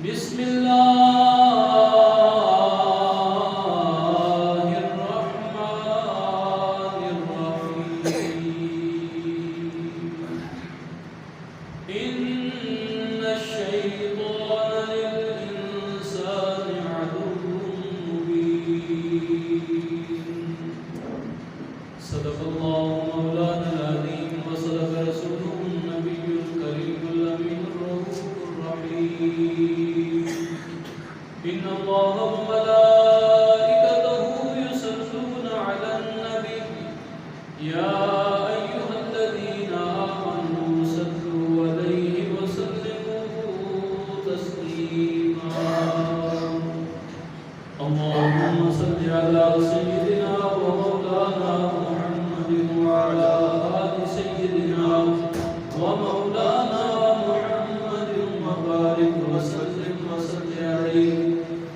بسم الله الرحمن الرحيم إن الشيطان للإنسان عدو مبين صدق الله مولانا العظيم وصدق رسوله النبي الكريم الأمين الرؤوف الرحيم إن الله وملائكته يصلون على النبي يا أيها الذين آمنوا صلوا عليه وسلموا تسليما اللهم صل على سيدنا ومولانا محمد وعلى آل سيدنا ومولانا محمد وبارك وسلم عليه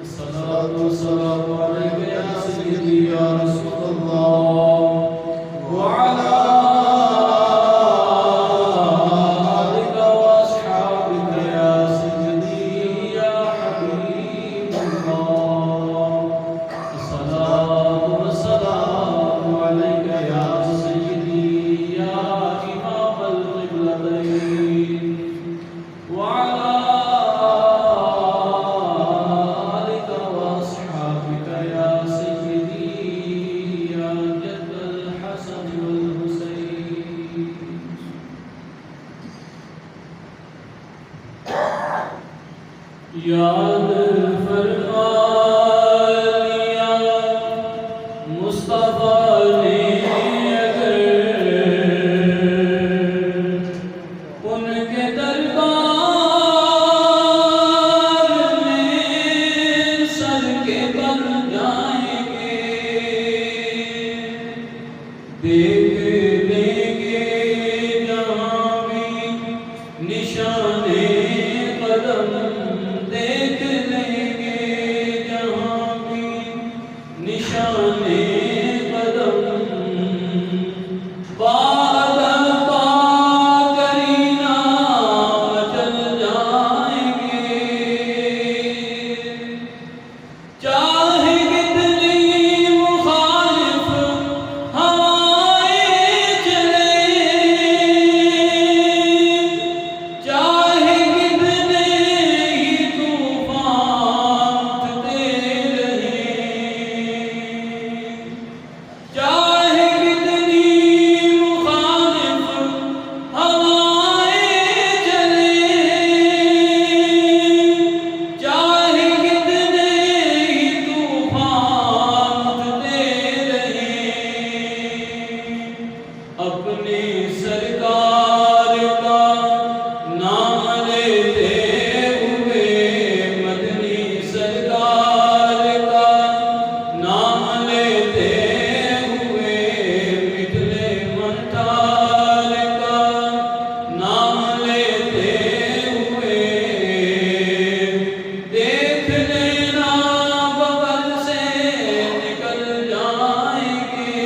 الصلاة والسلام عليك يا سيدي يا رسول الله وعلى آلك وأصحابك يا سيدي يا حبيب الله الصلاة والسلام عليك يا سيدي يا إمام القبلتين وعلى آلك وأصحابك يا سيدي يا جد الحسن والحسين یاد فرما لیا مصطفیٰ نے اگر ان کے دربار میں سر کے بل جائیں گے دیکھ لیں گے جہاں بھی نشان قدم دیکھ لیں گے جہاں بھی نشان قدم بعد پا کرینا چل جائیں گے چاہے کتنی مخالف ہوائیں چلے چاہے کتنے ہی طوفان اٹھتے رہیں چاہے کتنی مخالف ہوائیں چلے چاہے کتنے ہی طوفان اٹھتے رہیں اپنے سرکار کا نام لیتے ہوئے مدنی سرکار کا نام لیتے ہوئے مٹھلے منٹار کا نام لیتے ہوئے دیکھ لینا بغل سے نکل جائیں گے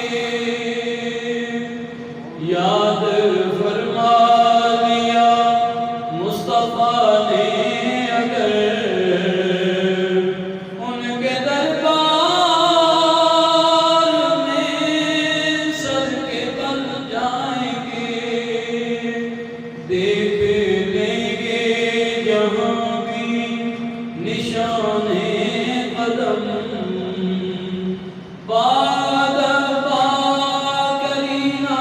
یاد فرما لیا مصطفیٰ نے اگر ان کے دربار میں سر کے بل جائیں گے دیکھ لیں گے جہاں بھی نشان قدم بعد پا کرینا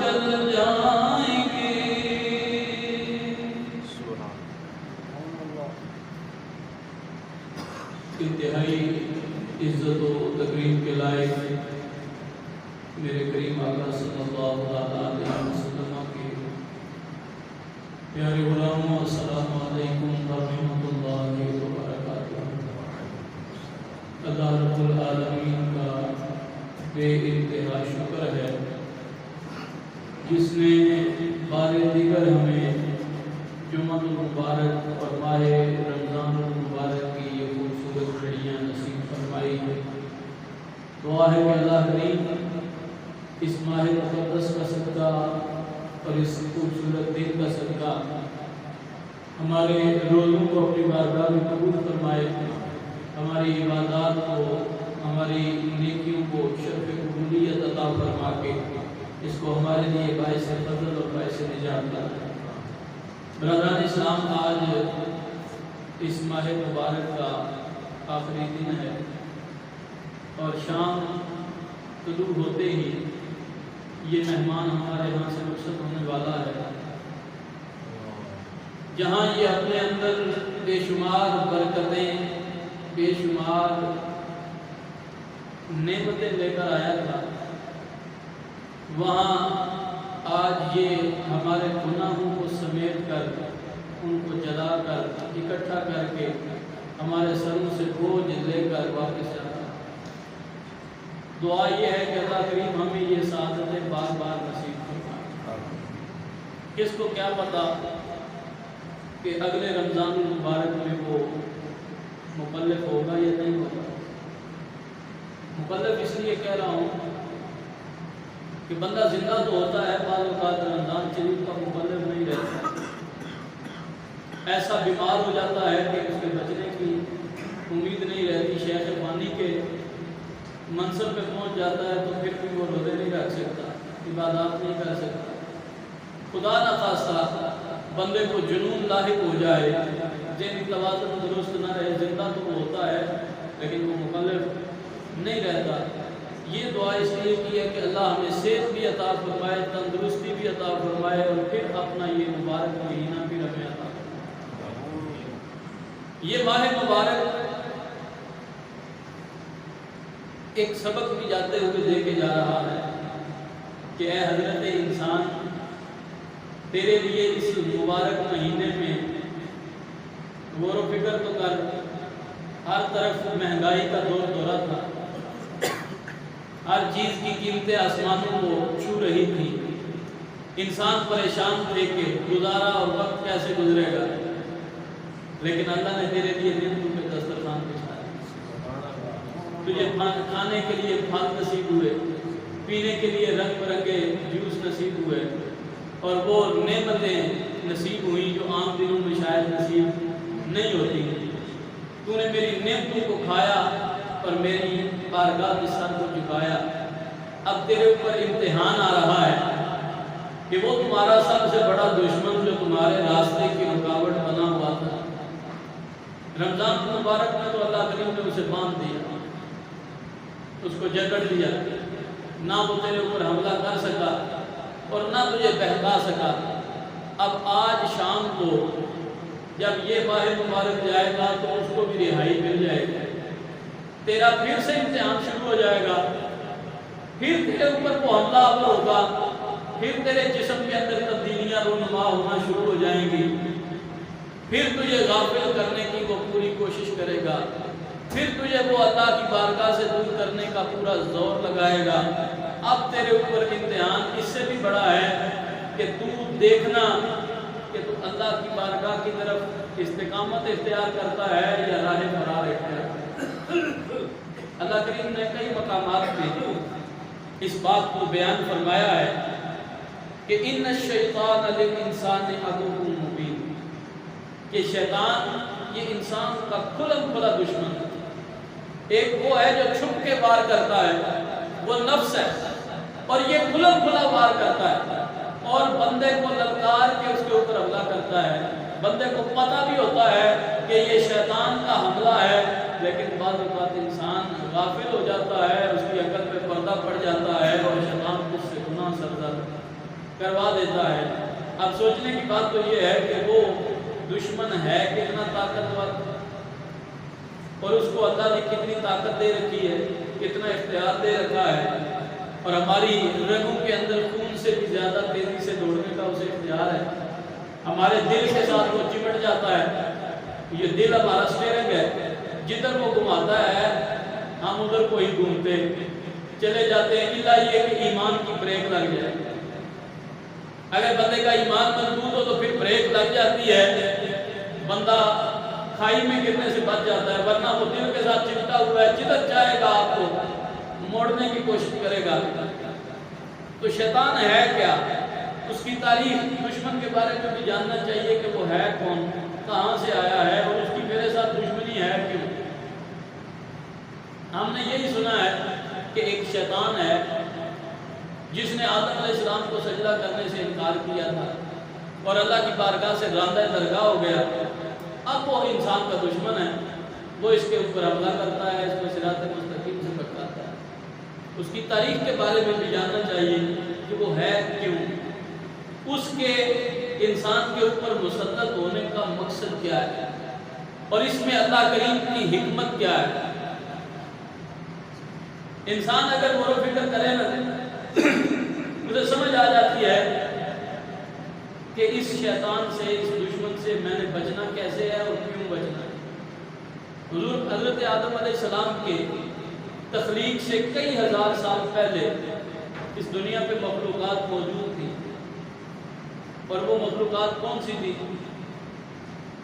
چل جائیں گے انتہائی عزت و تکریم کے لائق میرے کریم آقا صلی اللہ علیہ وسلم کے پیارے غلاموں السلام علیکم ورحمۃ اللہ وبرکاتہ اللہ رب العالمین کا بے انتہا شکر ہے جس نے بار دیگر ہمیں جمعہ المبارک اور ماہ رمضان المبارک کی یہ خوبصورت گھڑیاں نصیب فرمائی ہے دعا ہے کہ اللہ کریم اس ماہ مقدس کا صدقہ اور اس خوبصورت دن کا صدقہ ہمارے روزوں کو اپنی بارگاہ میں قبول فرمائے، ہماری عبادات کو، ہماری نیکیوں کو شرف قبولیت عطا فرما کے اس کو ہمارے لیے باعث فضل اور باعث نجات بنائے۔ برادران اسلام، آج اس ماہ مبارک کا آخری دن ہے اور شام طلوع ہوتے ہی یہ مہمان ہمارے یہاں سے رخصت ہونے والا ہے، جہاں یہ اپنے اندر بے شمار برکتیں، بے شمار نعمتیں لے کر آیا تھا، وہاں آج یہ ہمارے گناہوں کو سمیٹ کر، ان کو جلا کر، اکٹھا کر کے ہمارے سروں سے بوجھ لے کر واپس جاتا ہے۔ دعا یہ ہے کہ اللہ کریم ہمیں یہ سعادتیں بار بار نصیب فرمائے۔ کس کو کیا پتا کہ اگلے رمضان المبارک میں وہ مکلف ہوگا یا نہیں ہوگا۔ مکلف اس لیے کہہ رہا ہوں کہ بندہ زندہ تو ہوتا ہے، بعض اوقات رمضان شریف کا مکلف نہیں رہتا، ایسا بیمار ہو جاتا ہے کہ اس کے بچنے کی امید نہیں رہتی، شیخ فانی کے منصب پہ پہنچ جاتا ہے تو پھر بھی وہ روزے نہیں رکھ سکتا، عبادات نہیں کر سکتا۔ خدا نہ خواستہ بندے کو جنون لاحق ہو جائے، ذہنی توازن درست نہ رہے، زندہ تو وہ ہوتا ہے لیکن وہ مکلف نہیں رہتا۔ یہ دعا اس لیے کی ہے کہ اللہ ہمیں صحت بھی عطا فرمائے، تندرستی بھی عطا فرمائے اور پھر اپنا یہ مبارک مہینہ بھی ہمیں عطا فرمائے۔ یہ ماہ مبارک ایک سبق بھی جاتے ہوئے دے کے جا رہا ہے کہ اے حضرت انسان، تیرے لیے اس مبارک مہینے میں غور و فکر تو کر، ہر طرف مہنگائی کا دور دورہ تھا، ہر چیز کی قیمتیں آسمانوں کو چھو رہی تھی، انسان پریشان تھے کہ گزارا اور وقت کیسے گزرے گا، لیکن اللہ نے تیرے لیے نعمتوں کے دسترخوان بچھایا، تجھے کھانے کے لیے پھل نصیب ہوئے، پینے کے لیے رنگ برنگے جوس نصیب ہوئے، اور وہ نعمتیں نصیب ہوئیں جو عام دنوں میں شاید نصیب نہیں ہوتی۔ تو نے میری نعمتوں کو کھایا اور میری بارگاہ کے سر کو جھکایا۔ اب تیرے اوپر امتحان آ رہا ہے کہ وہ تمہارا سب سے بڑا دشمن جو تمہارے راستے کی رکاوٹ بنا ہوا تھا، رمضان مبارک میں تو اللہ کریم نے اسے باندھ دیا، اس کو جکڑ دیا، نہ وہ تیرے اوپر حملہ کر سکا اور نہ تجھے بہکا سکا۔ اب آج شام کو جب یہ ماہ مبارک جائے گا تو اس کو بھی رہائی مل جائے گی، تیرا پھر سے امتحان شروع ہو جائے گا، پھر تیرے اوپر وہ حملہ آور ہوگا، پھر تیرے جسم کے اندر تبدیلیاں رونما ہونا شروع ہو جائیں گی، پھر تجھے غافل کرنے کی وہ پوری کوشش کرے گا، پھر تجھے وہ اللہ کی بارگاہ سے دور کرنے کا پورا زور لگائے گا۔ اب تیرے اوپر امتحان اس سے بھی بڑا ہے کہ تو دیکھنا کہ تو اللہ کی بارگاہ کی طرف استقامت اختیار کرتا ہے یا راہ فرار اختیار کرتا ہے۔ اللہ کریم نے کئی مقامات میں اس بات کو بیان فرمایا ہے کہ ان الشیطان للانسان عدو مبین، کہ شیطان یہ انسان کا کھلم کھلا دشمن ہے۔ ایک وہ ہے جو چھپ کے وار کرتا ہے، وہ نفس ہے، اور یہ کھلم کھلا وار کرتا ہے اور بندے کو للکار کے اس کے اوپر حملہ کرتا ہے۔ بندے کو پتہ بھی ہوتا ہے کہ یہ شیطان کا حملہ ہے، لیکن بعض اوقات انسان غافل ہو جاتا ہے، اس کی عقل پہ پردہ پڑ جاتا ہے اور شیطان اس سے گناہ سرزد کروا دیتا ہے۔ اب سوچنے کی بات تو یہ ہے کہ وہ دشمن ہے کتنا طاقتور، اور اس کو اللہ نے کتنی طاقت دے رکھی ہے، کتنا اختیار دے رکھا ہے، اور ہماری رگوں کے اندر خون سے بھی زیادہ تیزی سے دوڑنے کا اسے اختیار ہے۔ ہمارے دل کے ساتھ وہ چمٹ جاتا ہے، یہ دل ہمارا اسٹیئرنگ ہے، جدھر وہ گھماتا ہے ہم ادھر کو ہی گھومتے چلے جاتے ہیں، الا یہ کہ ایمان کی بریک لگ جائے۔ اگر بندے کا ایمان مضبوط ہو تو پھر بریک لگ جاتی ہے، بندہ کھائی میں گرنے سے بچ جاتا ہے، ورنہ وہ دل کے ساتھ چمٹا ہوا ہے، جدھر چاہے گا آپ کو موڑنے کی کوشش کرے گا۔ تو شیطان ہے کیا؟ اس کی تاریخ دشمن کے بارے میں بھی جاننا چاہیے کہ وہ ہے کون۔ نے یہی سنا ہے کہ ایک شیطان ہے جس نے آدم علیہ السلام کو سجدہ کرنے سے انکار کیا تھا اور اللہ کی بارگاہ سے راندہ درگاہ ہو گیا. اب وہ انسان کا دشمن ہے، وہ اس کے اوپر حملہ کرتا ہے، اس کو صراط مستقیم سے بھٹکاتا ہے. اس کی تاریخ کے بارے میں بھی جاننا چاہیے کہ وہ ہے کیوں، اس کے انسان کے اوپر مسلط ہونے کا مقصد کیا ہے اور اس میں اللہ کریم کی حکمت کیا ہے. انسان اگر غور و فکر کرے نا مجھے سمجھ آ جاتی ہے کہ اس شیطان سے، اس دشمن سے میں نے بچنا کیسے ہے اور کیوں بچنا ہے. حضور حضرت آدم علیہ السلام کے تخلیق سے کئی ہزار سال پہلے اس دنیا پہ مخلوقات موجود تھی، اور وہ مخلوقات کون سی تھی؟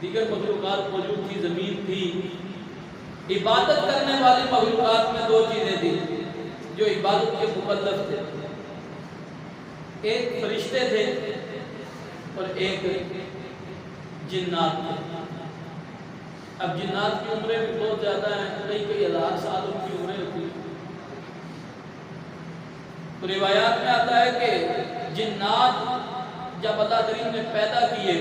دیگر مخلوقات موجود تھی، زمین تھی. عبادت کرنے والی مخلوقات میں دو چیزیں تھیں جو عبادت کے مکلف تھے، ایک فرشتے تھے اور ایک جنات تھے. اب جنات کی عمریں بھی بہت زیادہ ہیں، کئی ہزار سال ان کی عمریں ہوتی ہیں. تو روایات میں آتا ہے کہ جنات جب اللہ کریم نے پیدا کیے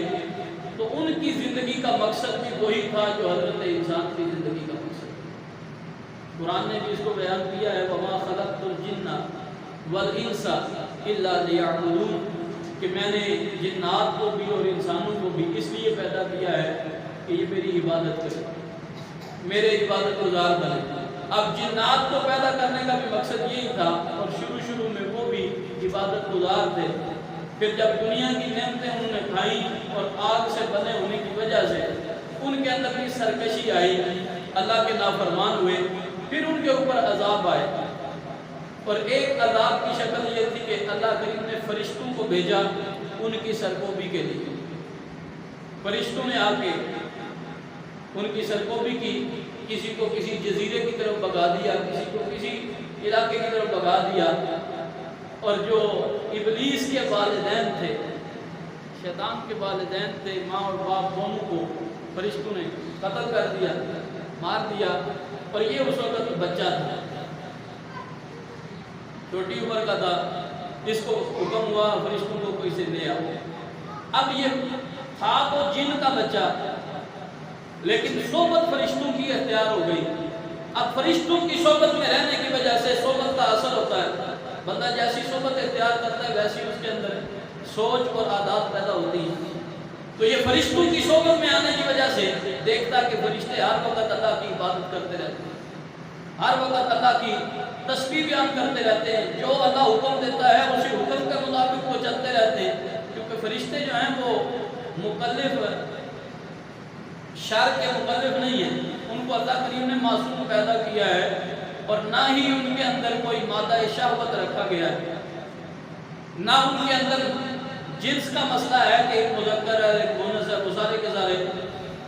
تو ان کی زندگی کا مقصد بھی وہی تھا جو حضرت انسان کی زندگی کا مقصد. قرآن نے بھی اس کو بیان کیا ہے وَمَا خَلَقْتُ الْجِنَّ وَالْإِنسَ إِلَّا لِيَعْبُدُونِ، کہ میں نے جنات کو بھی اور انسانوں کو بھی اس لیے پیدا کیا ہے کہ یہ میری عبادت کرے، میرے عبادت گزار بنے. اب جنات کو پیدا کرنے کا بھی مقصد یہی تھا اور شروع میں وہ بھی عبادت گزار تھے. پھر جب دنیا کی نعمتیں انہوں نے کھائیں اور آگ سے بنے ہونے کی وجہ سے ان کے اندر بھی سرکشی آئی، اللہ کے نافرمان ہوئے، پھر ان کے اوپر عذاب آئے. اور ایک عذاب کی شکل یہ تھی کہ اللہ کریم نے فرشتوں کو بھیجا ان کی سرکوبی کے لیے. فرشتوں نے آ کے ان کی سرکوبی کی، کسی کو کسی جزیرے کی طرف بھگا دیا، کسی کو کسی علاقے کی طرف بھگا دیا. اور جو ابلیس کے والدین تھے، شیطان کے والدین تھے، ماں اور باپ دونوں کو فرشتوں نے قتل کر دیا، مار دیا. اور یہ اس وقت بچہ تھا، چھوٹی عمر کا تھا. اس کو حکم ہوا فرشتوں کو کوئی سے لے آؤ. اب یہ تھا تو جن کا بچہ، لیکن صحبت فرشتوں کی اختیار ہو گئی. اب فرشتوں کی صحبت میں رہنے کی وجہ سے صحبت کا اثر ہوتا ہے. بندہ جیسی صحبت اختیار کرتا ہے ویسی اس کے اندر سوچ اور عادات پیدا ہوتی ہیں. تو یہ فرشتوں کی صحبت میں آنے کی وجہ سے دیکھتا کہ فرشتے ہر وقت اللہ کی عبادت کرتے رہتے ہیں، ہر وقت اللہ کی تسبیح بیان کرتے رہتے ہیں، جو اللہ حکم دیتا ہے اسی حکم کے مطابق وہ چلتے رہتے ہیں. کیونکہ فرشتے جو ہیں وہ مکلف، شر کے مکلف نہیں ہیں. ان کو اللہ کریم نے معصوم پیدا کیا ہے اور نہ ہی ان کے اندر کوئی مادہ شہوت رکھا گیا ہے، نہ ان کے اندر جنس کا مسئلہ ہے کہ ایک مذکر ہے ایک مؤنث ہے. وہ سارے کے سارے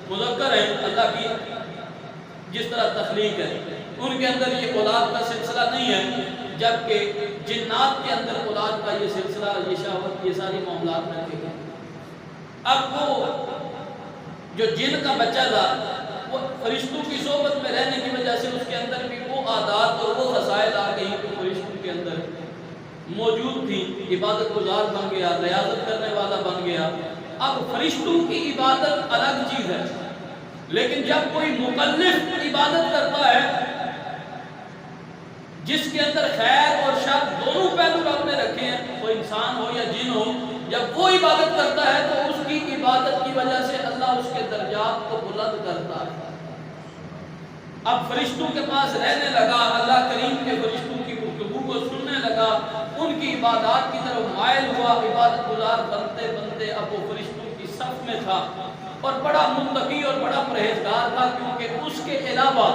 مذکر ہیں اللہ کی جس طرح تخلیق ہے. ان کے اندر یہ اولاد کا سلسلہ نہیں ہے، جبکہ جنات کے اندر اولاد کا یہ سلسلہ، یہ شہوت، یہ ساری معاملات رکھے گئے. اب وہ جو جن کا بچہ تھا وہ فرشتوں کی صحبت میں رہنے کی وجہ سے اس کے اندر بھی وہ عادات اور وہ خصائل آ گئی جو فرشتوں کے اندر موجود تھی. عبادت گزار بن گیا، ریاضت کرنے والا بن گیا. اب فرشتوں کی عبادت الگ چیز ہے، لیکن جب کوئی مکلف عبادت کرتا ہے جس کے اندر خیر اور شر دونوں پہلو رب نے رکھے ہیں، وہ انسان ہو یا جن ہو، جب وہ عبادت کرتا ہے تو اس کی عبادت کی وجہ سے اللہ اس کے درجات کو بلند کرتا ہے. اب فرشتوں کے پاس رہنے لگا، اللہ کریم کے فرشتوں کی گفتگو کو سننے لگا، ان کی عبادات کی طرف مائل ہوا، عبادت گزار بنتے بنتے اب وہ فرشتوں کی صف میں تھا اور بڑا متقی اور بڑا پرہیزگار تھا. کیونکہ اس کے علاوہ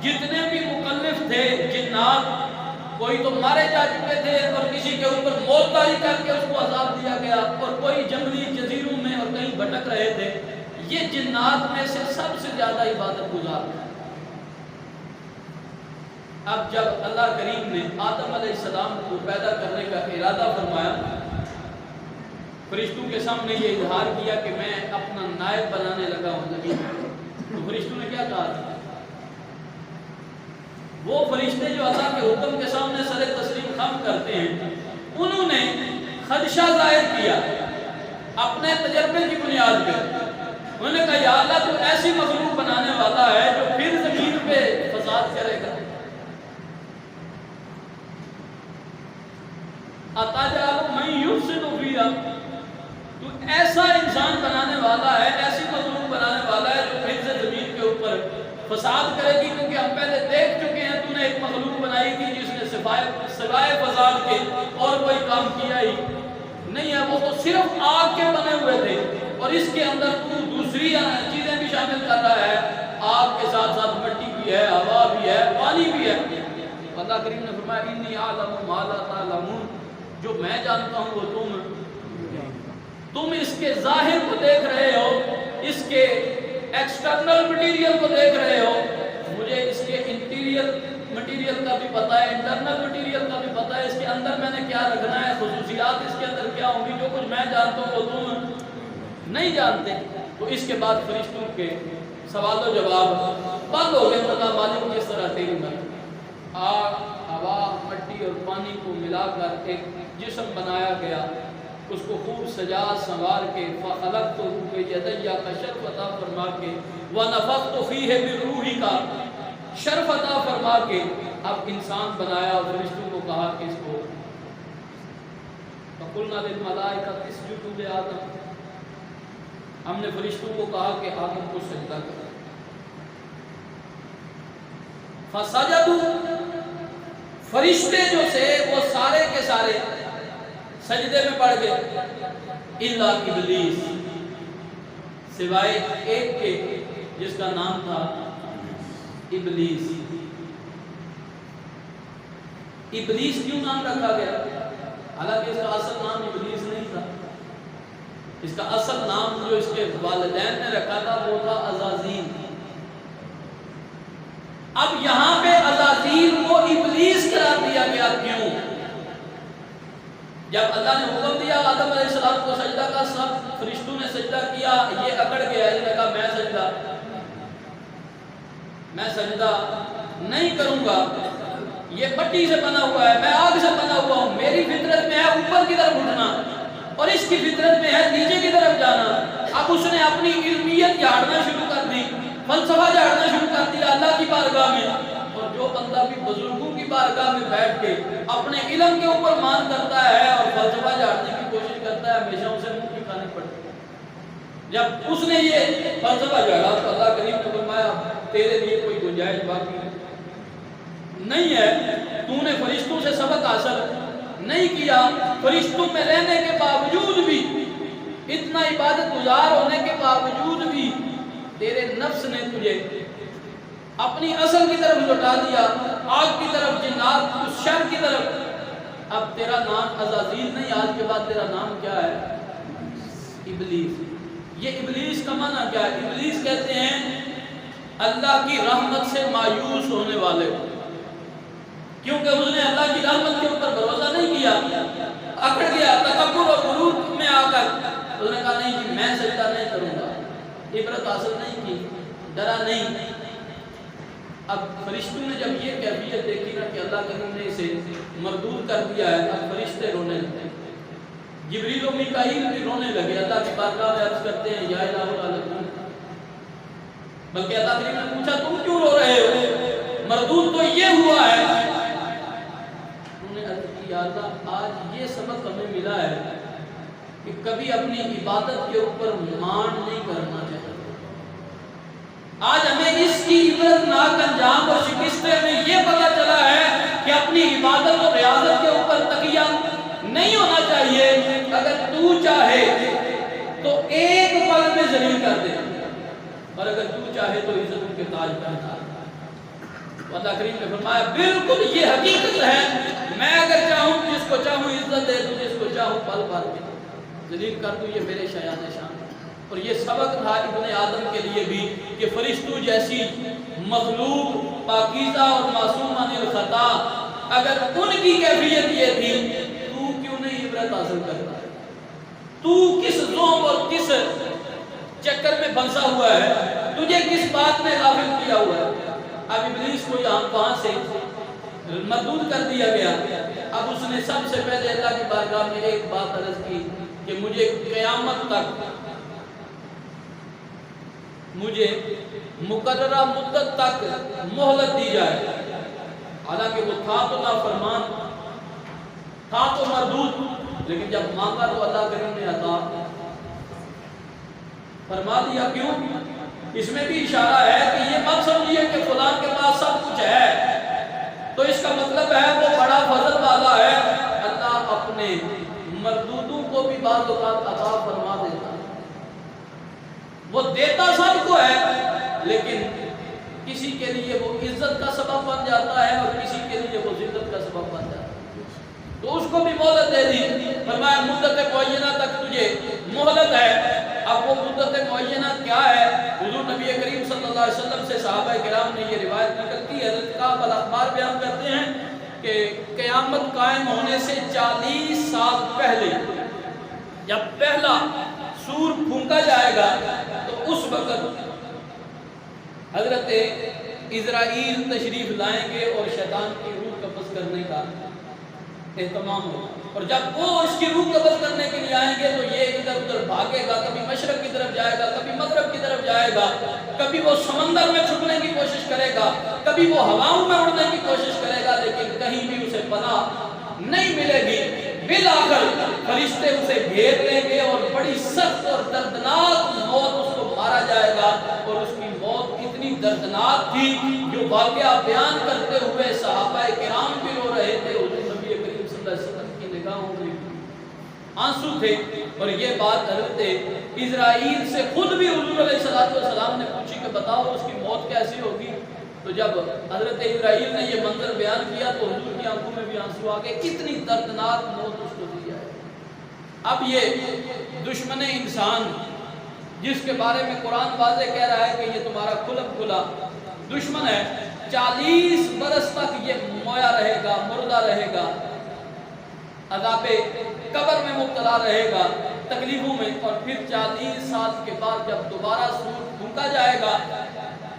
جتنے بھی مکلف تھے جنات، کوئی تو مارے جا چکے تھے اور کسی کے اوپر موت طاری کر کے اس کو عذاب دیا گیا، اور کوئی جنگلی جزیروں میں اور کہیں بھٹک رہے تھے. یہ جنات میں سے سب سے زیادہ عبادت گزار تھا. اب جب اللہ کریم نے آدم علیہ السلام کو پیدا کرنے کا ارادہ فرمایا، فرشتوں کے سامنے یہ اظہار کیا کہ میں اپنا نائب بنانے لگا ہوں زمین میں، تو فرشتوں نے کیا کہا؟ وہ فرشتے جو اللہ کے حکم کے سامنے سر تسلیم خم کرتے ہیں، انہوں نے خدشہ ظاہر کیا اپنے تجربے کی بنیاد پہ. انہوں نے کہا یا اللہ تو ایسی مخلوق بنانے والا ہے جو پھر زمین پہ فساد کرے گا. اتجعل من یفسد فیہا، تو ایسا انسان بنانے والا ہے، ایسی مخلوق بنانے والا ہے جو پھر سے زمین کے اوپر فساد کرے گی. کیونکہ ہم پہلے دیکھ چکے ہیں تو نے ایک مخلوق بنائی تھی جس نے سوائے فساد کے اور کوئی کام کیا ہی نہیں ہے. وہ تو صرف آگ کے بنے ہوئے تھے اور اس کے اندر تو دوسری چیزیں بھی شامل کر رہا ہے. آگ کے ساتھ ساتھ مٹی بھی ہے، ہوا بھی ہے، پانی بھی ہے. اللہ کریم نے فرمایا انی اعلم ما لا تعلمون، جو میں جانتا ہوں وہ تم اس کے ظاہر کو دیکھ رہے ہو، اس کے ایکسٹرنل مٹیریل کو دیکھ رہے ہو، مجھے اس کے انٹیریل مٹیریل کا بھی پتہ ہے، انٹرنل مٹیریل کا بھی پتہ ہے، اس کے اندر میں نے کیا رکھنا ہے، خصوصیات اس کے اندر کیا ہوں گی. جو کچھ میں جانتا ہوں وہ تم نہیں جانتے. تو اس کے بعد فرشتوں کے سوال و جواب بند ہو گئے. اللہ مالک کس طرح تیری مرضی. آگ، ہوا، مٹی اور پانی کو ملا کر ایک جسم بنایا گیا، اس کو خوب سجا سنوار کے فَخَلَقْتُهُ بِيَدَيَّ کا شرف عطا فرما کے وَنَفَخْتُ فِيهِ مِن رُوحِي کا شرف عطا فرما کے اب انسان بنایا. اور فرشتوں کو کہا کہ اس کو فَقُلْنَا لِلْمَلَائِكَةِ اسْجُدُوا لِآدَمَ، ہم نے فرشتوں کو کہا کہ آدم کو سجدہ کرو. فَسَجَدُوا، فرشتے جو سے وہ سارے کے سارے سجدے میں پڑ گئے. الا ابلیس، سوائے ایک کے جس کا نام تھا ابلیس. ابلیس کیوں نام رکھا گیا؟ حالانکہ اس کا اصل نام ابلیس نہیں تھا. اس کا اصل نام جو اس کے والدین نے رکھا تھا وہ تھا عزازیل. اب یہاں پہ عزازیل کو ابلیس قرار دیا گیا. کیوں؟ جب اللہ نے حکم دیا آدم علیہ السلام کو سجدہ کا، سب فرشتوں نے سجدہ کیا، یہ اکڑ گیا، اس نے کہا میں سجدہ نہیں کروں گا، یہ مٹی سے بنا ہوا ہے، میں آگ سے بنا ہوا ہوں، میری فطرت میں ہے اوپر کی طرف اٹھنا اور اس کی فطرت میں ہے نیچے کی طرف جانا. اب اس نے اپنی علمیت جھاڑنا شروع کر دی، فلسفہ جھاڑنا شروع کر دیا اللہ کی بارگاہ میں. اور جو بندہ بھی بزرگوں کی بارگاہ میں بیٹھ کے اپنے علم کے اوپر مان کرتا ہے اور فلسفہ جھاڑنے کی کوشش کرتا ہے، ہمیشہ اسے منہ کی کھانی پڑتی ہے. جب اس نے یہ فلسفہ جھاڑا تو اللہ کریم نے فرمایا تیرے لیے کوئی گنجائش باقی نہیں ہے. تو نے فرشتوں سے سبق حاصل نہیں کیا، فرشتوں میں رہنے کے باوجود بھی، اتنا عبادت گزار ہونے کے باوجود بھی تیرے نفس نے تجھے اپنی اصل کی طرف لوٹا دیا، آگ کی طرف، جنات، اس شر کی طرف. اب تیرا نام عزازیل نہیں، آج کے بعد تیرا نام کیا ہے؟ ابلیس. یہ ابلیس کا معنی کیا ہے؟ ابلیس کہتے ہیں اللہ کی رحمت سے مایوس ہونے والے، کیونکہ اس نے اللہ کی رحمت کے اوپر بھروسہ نہیں کیا، اکڑ گیا تکبر اور غرور میں آ کر اس نے کہا نہیں جی میں سجدہ نہیں کروں گا. عبرت حاصل نہیں کی، ڈرا نہیں. اب فرشتوں نے جب یہ کیفیت دیکھی نا کہ اللہ کریم نے اسے مردود کر دیا ہے، اب فرشتے رونے لگے، جبریل و میکائیل بھی رونے لگے. اللہ کی بارگاہ میں عرض کرتے ہیں یا الہ العالمین، بلکہ اللہ کریم نے پوچھا تم کیوں رو رہے ہو؟ مردود تو یہ ہوا ہے. انہوں نے عرض کی یا اللہ آج یہ سبق ہمیں ملا ہے کہ کبھی اپنی عبادت کے اوپر مان نہیں کرنا چاہیے. آج ہمیں اس کی عبرت ناک انجام اور شکست میں یہ پتہ چلا ہے کہ اپنی عبادت اور ریاضت کے اوپر تکیہ نہیں ہونا چاہیے. اگر تو چاہے تو ایک پل میں ذلیل کر دے اور اگر تو چاہے تو عزتوں کے تاج پہنا. اللہ کریم نے فرمایا بالکل یہ حقیقت ہے، میں اگر چاہوں جس کو چاہوں عزت دے دوں، جس کو چاہوں پل پل میں ذلیل کر دوں. یہ میرے شایان شان. اور یہ سبق تھا ابن آدم کے لیے بھی کہ فرشتوں جیسی مخلوق پاکیزہ اور معصوم عن الخطا اگر ان کی کیفیت یہ تھی، تو کیوں نہیں عبرت حاصل کرتا؟ تو کس ذوق اور کس چکر میں پھنسا ہوا ہے؟ تجھے کس بات میں غافل کیا ہوا ہے؟ اب ابلیس کو یہاں وہاں سے مردود کر دیا گیا. اب اس نے سب سے پہلے اللہ کی بارگاہ میں ایک بات عرض کی کہ مجھے قیامت تک مجھے مقررہ مدت تک مہلت دی جائے. حالانکہ وہ تھا تو نافرمان، تھا تو مردود، لیکن جب مانگا تو اللہ کریم نے عطا فرما دیا. کیوں؟ اس میں بھی اشارہ ہے کہ یہ مت سمجھیے کہ فلاں کے پاس سب کچھ ہے تو اس کا مطلب ہے وہ بڑا فضل والا ہے. اللہ اپنے مردودوں کو بھی بعض اوقات عطا فرما دیتا ہے. وہ دیتا سب کو ہے، لیکن کسی کے لیے وہ عزت کا سبب بن جاتا ہے اور کسی کے لیے وہ ذلت کا سبب بن جاتا ہے. تو اس کو بھی مہلت دے دی. فرمایا مدت معینہ تک تجھے مہلت ہے. اب وہ مدت معینہ کیا ہے؟ حضور نبی کریم صلی اللہ علیہ وسلم سے صحابہ کرام نے یہ روایت نقل کی. حضرت کعب الاخبار بیان کرتے ہیں کہ قیامت قائم ہونے سے 40 سال پہلے جب پہلا سور پھونکا جائے گا تو اس وقت حضرت اسرائیل تشریف لائیں گے اور شیطان کی روح قبض کرنے کا اہتمام ہوگا. اور جب وہ اس کی روح قبض کرنے کے لیے آئیں گے تو یہ ادھر ادھر بھاگے گا، کبھی مشرق کی طرف جائے گا، کبھی مغرب کی طرف جائے گا، کبھی وہ سمندر میں چھپنے کی کوشش کرے گا، کبھی وہ ہواؤں میں اڑنے کی کوشش کرے گا، لیکن کہیں بھی اسے پناہ نہیں ملے گی. بالآخر فرشتے اسے گھیر لیں گے اور بڑی سخت اور دردناک موت اس کو مارا جائے گا. اور اس کی موت اتنی دردناک تھی جو واقعہ بیان کرتے ہوئے صحابہ کرام بھی رو رہے تھے. حضور نبی کریم صلی اللہ علیہ وسلم کی نگاہوں میں آنسو تھے. اور یہ بات حضرت اسرائیل سے خود بھی حضور علیہ السلام نے پوچھی کہ بتاؤ اس کی موت کیسی ہوگی. تو جب حضرت اسرائیل نے یہ منظر بیان کیا تو حضور کی آنکھوں میں بھی آنسو آ گئے. کتنی دردناک موت اس کو دی جائے. اب یہ دشمن انسان جس کے بارے میں قرآن واضح کہہ رہا ہے کہ یہ تمہارا کھلم کھلا دشمن ہے، 40 برس تک یہ مویا رہے گا، مردہ رہے گا، عذاب قبر میں مبتلا رہے گا، تکلیفوں میں. اور پھر 40 سال کے بعد جب دوبارہ سور پھونکا جائے گا،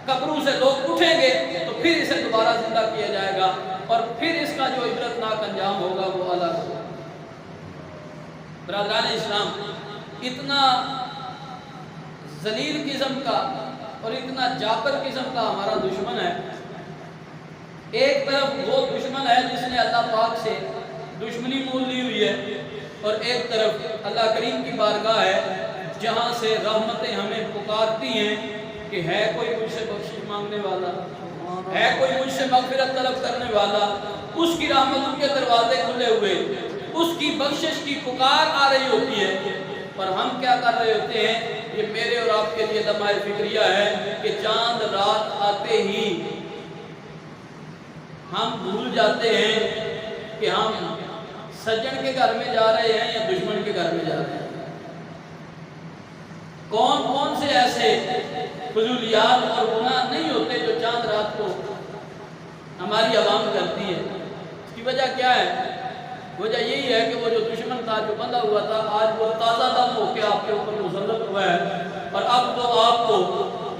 قبروں سے لوگ اٹھیں گے تو پھر اسے دوبارہ زندہ کیا جائے گا اور پھر اس کا جو عبرتناک انجام ہوگا وہ الگ ہوگا. برادران اسلام، اتنا ذلیل قسم کا اور اتنا جابر قسم کا ہمارا دشمن ہے. ایک طرف وہ دشمن ہے جس نے اللہ پاک سے دشمنی مول لی ہوئی ہے، اور ایک طرف اللہ کریم کی بارگاہ ہے جہاں سے رحمتیں ہمیں پکارتی ہیں کہ ہے کوئی مجھ سے بخشش مانگنے والا، ہے کوئی مجھ سے مغفرت طلب کرنے والا. اس کی رحمتوں کے دروازے کھلے ہوئے، اس کی بخشش کی پکار آ رہی ہوتی ہے، اور ہم کیا کر رہے ہوتے ہیں؟ یہ میرے اور آپ کے لیے لمحہ فکریہ ہے کہ چاند رات آتے ہی ہم بھول جاتے ہیں کہ ہم سجن کے گھر میں جا رہے ہیں یا دشمن کے گھر میں جا رہے ہیں. کون کون سے ایسے فضولیات اور گناہ نہیں ہوتے جو چاند رات کو ہماری عوام کرتی ہے. اس کی وجہ کیا ہے؟ وجہ یہی ہے کہ وہ جو دشمن تھا، جو بندہ ہوا تھا، آج وہ تازہ دم ہو کے آپ کے اوپر مسلط ہوا ہے، اور اب تو آپ کو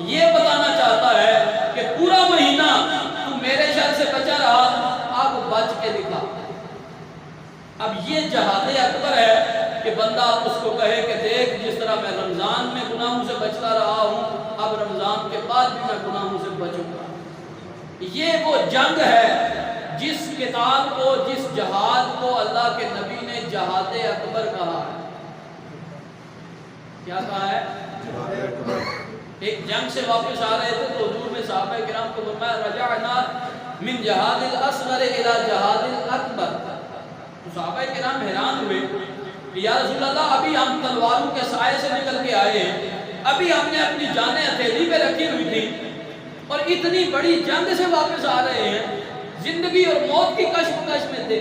یہ بتانا چاہتا ہے کہ پورا مہینہ تو میرے شر سے بچا رہا، اب بچ کے دکھا. اب یہ جہاد اکبر ہے کہ بندہ اس کو کہے کہ دیکھ جس طرح میں رمضان میں گناہوں سے بچتا رہا ہوں، اب رمضان کے بعد بھی میں گناہوں سے بچوں گا. یہ وہ جنگ ہے جس قتال کو، جس جہاد کو اللہ کے نبی نے جہاد اکبر کہا ہے. کیا کہا ہے؟ جہاد اکبر. ایک جنگ سے واپس آ رہے تھے تو حضور نے صحابہ کرام کو فرمایا رجعنا من جہاد الاصغر الى جہاد الاکبر. تو صحابہ کرام حیران ہوئے کہ یا رسول اللہ ابھی ہم تلواروں کے سائے سے نکل کے آئے ہیں، ابھی ہم نے اپنی جانیں ہتھیلی پہ رکھی ہوئی تھی اور اتنی بڑی جنگ سے واپس آ رہے ہیں، زندگی اور موت کی کشمکش میں تھے.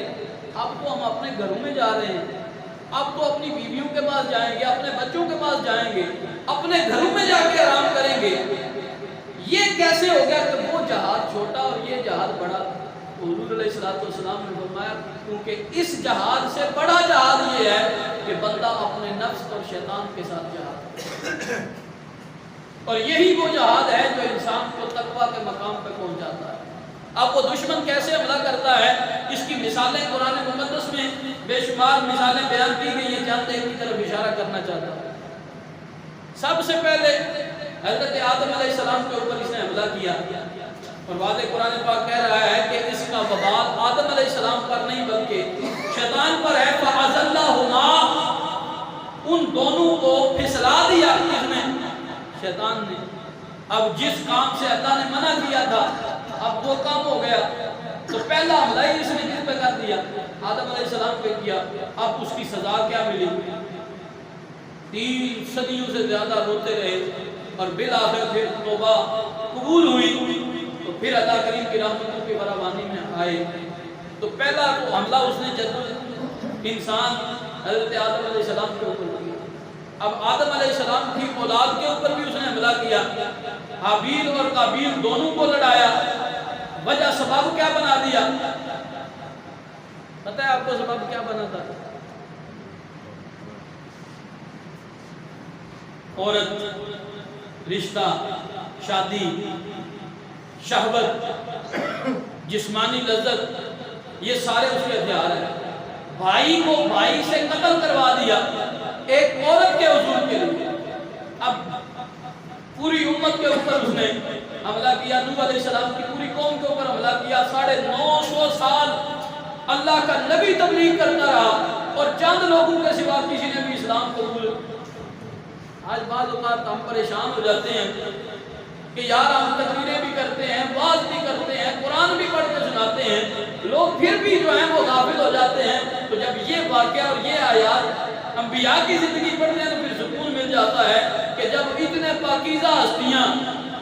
اب تو ہم اپنے گھروں میں جا رہے ہیں، اب تو اپنی بیویوں کے پاس جائیں گے، اپنے بچوں کے پاس جائیں گے، اپنے گھروں میں جا کے آرام کریں گے. یہ کیسے ہو گیا کہ وہ جہاد چھوٹا اور یہ جہاد بڑا؟ حضور علیہ السلام نے فرمایا کیونکہ اس جہاد سے بڑا جہاد یہ ہے کہ بندہ اپنے نفس اور شیطان کے ساتھ جہاد. اور یہی وہ جہاد ہے جو انسان کو تقویٰ کے مقام پہ پہنچاتا ہے۔ اب وہ دشمن کیسے حملہ کرتا ہے، اس کی مثالیں قرآن مقدس میں بے شمار مثالیں بیان کی گئی ہیں، چند ایک کی طرف اشارہ کرنا چاہتا ہوں۔ سب سے پہلے حضرت آدم علیہ السلام کے اوپر اس نے حملہ کیا، اور واضح قرآن پاک کہہ رہا ہے کہ اس کا وبال آدم علیہ السلام پر نہیں بلکہ شیطان پر ہے۔ فَأَزَلَّهُمَا، ان دونوں کو پھسلا دیا کس نے؟ شیطان نے۔ اب جس کام سے اللہ نے منع کیا تھا اب وہ کام ہو گیا، تو پہلا حملہ ہی اس نے کس پہ کر دیا؟ آدم علیہ السلام پہ کیا۔ اب اس کی سزا کیا ملی؟ 3 صدیوں سے زیادہ روتے رہے، اور بالآخر پھر توبہ قبول ہوئی، تو پھر اللہ کریم کی رحمتوں کی فراوانی میں آئے۔ تو پہلا حملہ اس نے جد انسان حضرت آدم علیہ السلام کے اوپر کیا۔ اب آدم علیہ السلام کی اولاد کے اوپر بھی اس نے حملہ کیا، حابیل اور قابیل دونوں کو لڑایا۔ وجہ سبب کیا بنا دیا؟ پتہ ہے آپ کو سبب کیا بنا تھا؟ عورت، رشتہ، شادی، شہوت، جسمانی لذت، یہ سارے اس کے ہتھیار ہیں۔ بھائی کو بھائی سے قتل کروا دیا ایک عورت کے حصول کے لیے۔ اب پوری امت کے اوپر اس نے حملہ کیا، نوح علیہ السلام کی پوری قوم کے اوپر حملہ کیا۔ 950 سال اللہ کا نبی تبلیغ کرتا رہا، اور چند لوگوں کے سوا کسی نے بھی اسلام قبول۔ آج بعض اوقات ہم پریشان ہو جاتے ہیں کہ یار ہم تقریریں بھی کرتے ہیں، وعظ بھی کرتے ہیں، قرآن بھی پڑھ کے سناتے ہیں، لوگ پھر بھی جو ہیں وہ غافل ہو جاتے ہیں۔ تو جب یہ واقعہ اور یہ آیات انبیاء کی زندگی پڑھتے ہیں تو پھر سکون مل جاتا ہے کہ جب اتنے پاکیزہ ہستیاں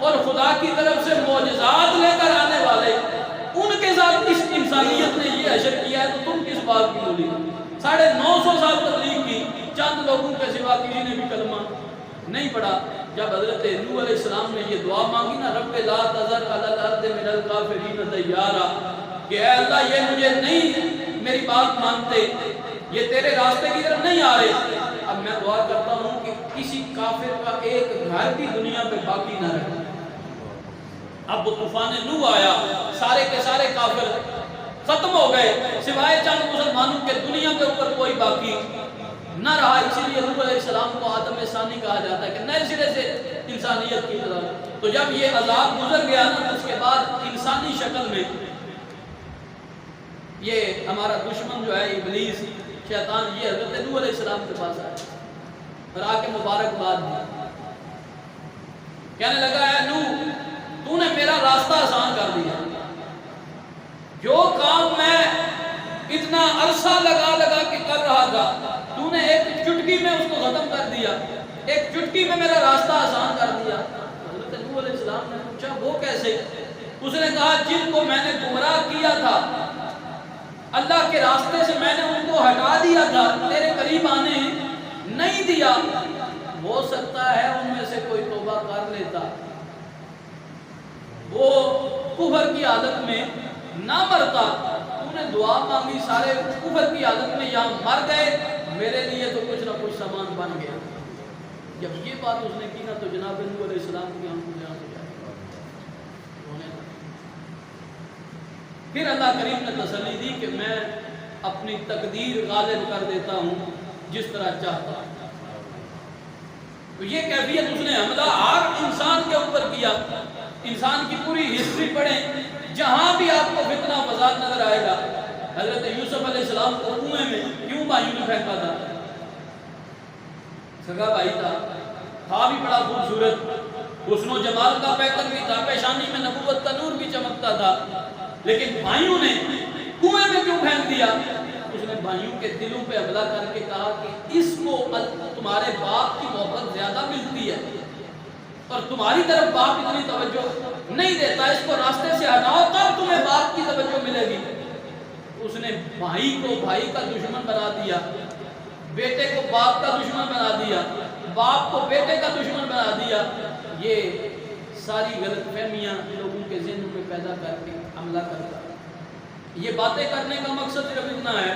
اور خدا کی طرف سے معجزات لے کر آنے والے ان کے ساتھ اس انسانیت نے یہ حشر کیا ہے، تو تم کس بات کی بولی؟ 950 سال تبلیغ کی، چند لوگوں کے سوا کسی نے بھی کلمہ نہیں پڑھا۔ جب حضرت نوح علیہ السلام نے یہ دعا مانگی نا، رب لا تذر علی الارض من الکافرین دیارا، کہ اے اللہ یہ مجھے نہیں میری بات مانتے، یہ تیرے راستے کی طرف نہیں آ رہے، اب میں دعا کرتا ہوں کہ کسی کافر کا ایک گھر بھی دنیا پہ باقی نہ رہے۔ اب وہ طوفان نوح آیا، سارے کے سارے کافر ختم ہو گئے، سوائے چند مسلمانوں کے دنیا کے اوپر کوئی باقی نہ رہا۔ اسی لیے نوح علیہ السلام کو آدم ثانی کہا جاتا ہے کہ نئے سرے سے انسانیت کی طرف۔ تو جب یہ عذاب گزر گیا نا، اس کے بعد انسانی شکل میں یہ ہمارا دشمن جو ہے ابلیس شیطان، یہ حضرت نوح علیہ السلام کے پاس آیا اور آ کے مبارکباد دی، کہنے لگا اے نوح تو نے میرا راستہ آسان کر دیا، جو کام میں اتنا عرصہ لگا کے کر رہا تھا تو نے ایک چٹکی میں اس کو ختم کر دیا، ایک چٹکی میں میرا راستہ آسان کر دیا۔ حضرت نوح علیہ السلام نے پوچھا وہ کیسے؟ اس نے کہا جن کو میں نے گمراہ کیا تھا، اللہ کے راستے سے میں نے ان کو ہٹا دیا تھا، تیرے قریب آنے نہیں دیا، ہو سکتا ہے ان میں سے کوئی توبہ کر لیتا، وہ کفر کی حالت میں نہ مرتا، تو نے دعا مانگی سارے کفر کی حالت میں یہاں مر گئے، میرے لیے تو کچھ نہ کچھ سامان بن گیا۔ جب یہ بات اس نے کی نا تو جناب نوح علیہ السلام کی آنکھوں میں آنسو آئے۔ پھر اللہ کریم نے تسلی دی کہ میں اپنی تقدیر غالب کر دیتا ہوں جس طرح چاہتا ہوں۔ تو یہ کیفیت اس نے حملہ ہر انسان کے اوپر کیا۔ انسان کی پوری ہسٹری پڑھیں، جہاں بھی آپ کو فتنہ فساد نظر آئے گا۔ حضرت یوسف علیہ السلام کو کنویں میں کیوں بھائیوں نے پھینکا تھا؟ سگا بھائی تھا بھی بڑا خوبصورت، حسن و جمال کا پیکر بھی تھا، پیشانی میں نبوت کا نور بھی چمکتا تھا، لیکن بھائیوں نے کنویں میں کیوں پھینک دیا؟ اس نے بھائیوں کے دلوں پہ حملہ کر کے کہا کہ اس کو تمہارے باپ کی محبت زیادہ ملتی ہے اور تمہاری طرف باپ اتنی توجہ نہیں دیتا، اس کو راستے سے ہٹاؤ تب تمہیں باپ کی توجہ ملے گی۔ اس نے بھائی کو بھائی کا دشمن بنا دیا، بیٹے کو باپ کا دشمن بنا دیا، باپ کو بیٹے کا دشمن بنا دیا۔ یہ ساری غلط فہمیاں لوگوں کے ذہنوں میں پیدا کر کے حملہ کرتا۔ یہ باتیں کرنے کا مقصد صرف اتنا ہے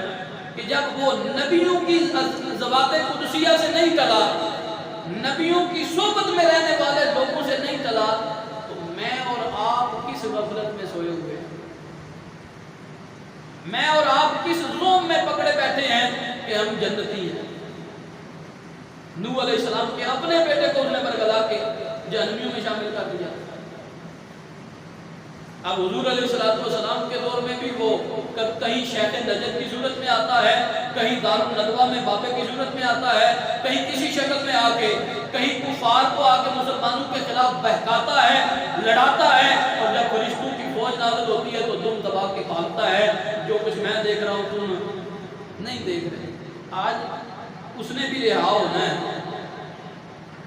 کہ جب وہ نبیوں کی ذوات قدسیہ سے نہیں ٹلا، نبیوں کی صحبت میں رہنے والے لوگوں سے نہیں ٹلا تو میں اور آپ کس غفلت میں سوئے ہوئے ہیں؟ میں اور آپ کس زوم میں پکڑے بیٹھے ہیں کہ ہم جنتی ہیں؟ نوح علیہ السلام کے اپنے بیٹے کو اس نے برگلا کے جہنمیوں میں شامل کر دیا۔ اب حضور علیہ السلام کے دور میں بھی وہ کہیں شیخ نجد کی صورت میں آتا ہے، کہیں دار الندوہ میں بابے کی صورت میں آتا ہے، کہیں کسی شکل میں آ کے کہیں کفار کو آ کے مسلمانوں کے خلاف بہکاتا ہے، لڑاتا ہے، اور جب فرشتوں کی فوج نازل ہوتی ہے تو دم دبا کے بھاگتا ہے۔ جو کچھ میں دیکھ رہا ہوں تم نہیں دیکھ رہے۔ آج اس نے بھی رہا ہونا ہے،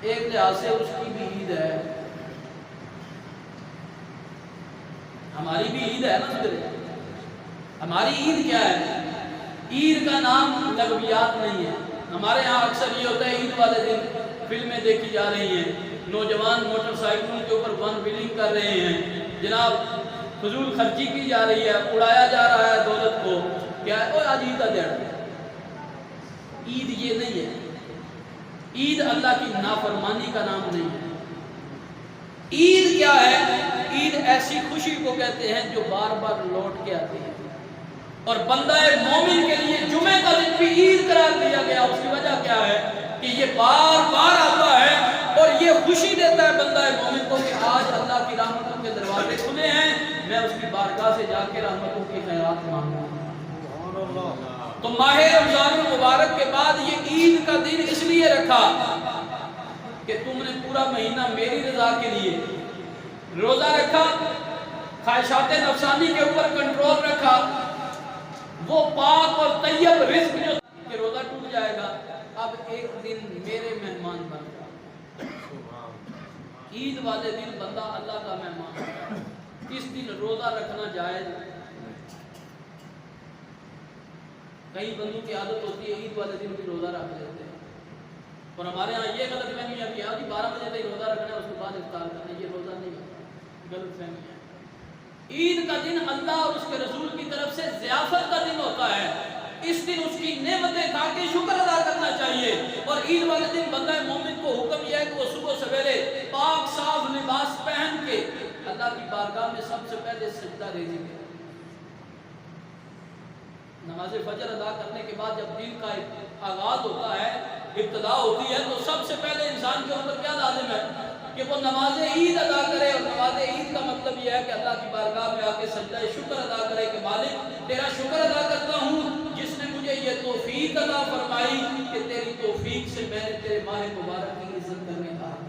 ایک لحاظ سے اس کی بھی عید ہے، ہماری بھی عید ہے نا۔ ہماری عید کیا ہے؟ عید کا نام لغویات نہیں ہے۔ ہمارے ہاں اکثر یہ ہوتا ہے عید والے دن فلمیں دیکھی جا رہی ہیں، نوجوان موٹر سائیکلوں کے اوپر ون ویلنگ کر رہے ہیں، جناب فضول خرچی کی جا رہی ہے، اڑایا جا رہا ہے دولت کو۔ کیا ہے؟ اور آج عید کا دن۔ عید یہ نہیں ہے، عید اللہ کی نافرمانی کا نام نہیں ہے۔ عید کیا ہے؟ عید ایسی خوشی کو کہتے ہیں جو بار بار لوٹ کے آتی ہے، اور بندہ مومن کے لیے جمعہ کا دن بھی عید قرار دیا گیا۔ اس کی وجہ کیا ہے کہ یہ بار بار آتا ہے اور یہ خوشی دیتا ہے بندہ مومن کو کہ آج اللہ کی رحمتوں کے دروازے کھلے ہیں، میں اس کی بارگاہ سے جا کے رحمتوں کی خیرات مانگوں۔ تو ماہ رمضان المبارک کے بعد یہ عید کا دن اس لیے رکھا کہ تم نے پورا مہینہ میری رضا کے لیے روزہ رکھا، خواہشات نفسانی کے اوپر کنٹرول رکھا، وہ پاک اور طیب رزق جو کہ روزہ ٹوٹ جائے گا، اب ایک دن میرے مہمان بن گیا۔ عید والے دن بندہ اللہ کا مہمان ہے، اس دن روزہ رکھنا جائز۔ کئی بندوں کی عادت ہوتی ہے عید والے دن بھی روزہ رکھ لیتے ہیں، اور ہمارے ہاں یہ غلط فہمی ہے کہ 12 بجے تک روزہ رکھنا ہے، اس کے بعد افطار کرنا ہے۔ یہ روزہ نہیں ہے، غلط فہمی ہے۔ عید کا دن اللہ اور اس کے رسول کی طرف سے ضیافت کا دن ہوتا ہے، اس دن اس کی نعمتیں کھا کے شکر ادا کرنا چاہیے۔ اور عید والے دن بندہ مومن کو حکم یہ ہے کہ وہ صبح سویرے پاک صاف لباس پہن کے اللہ کی بارگاہ میں سب سے پہلے سجدہ ریزی کرے۔ نماز فجر ادا کرنے کے بعد جب دن کا آغاز ہوتا ہے، ابتدا ہوتی ہے، تو سب سے پہلے انسان کے اوپر کیا لازم ہے کہ وہ نماز عید ادا کرے۔ اور نماز عید کا مطلب یہ ہے کہ اللہ کی بارگاہ میں آ کے سجدہ شکر ادا کرے کہ مالک تیرا شکر ادا کرتا ہوں جس نے مجھے یہ توفیق عطا فرمائی کہ تیری توفیق سے میں نے تیرے ماہ مبارک کی عزت کرنے کا حق۔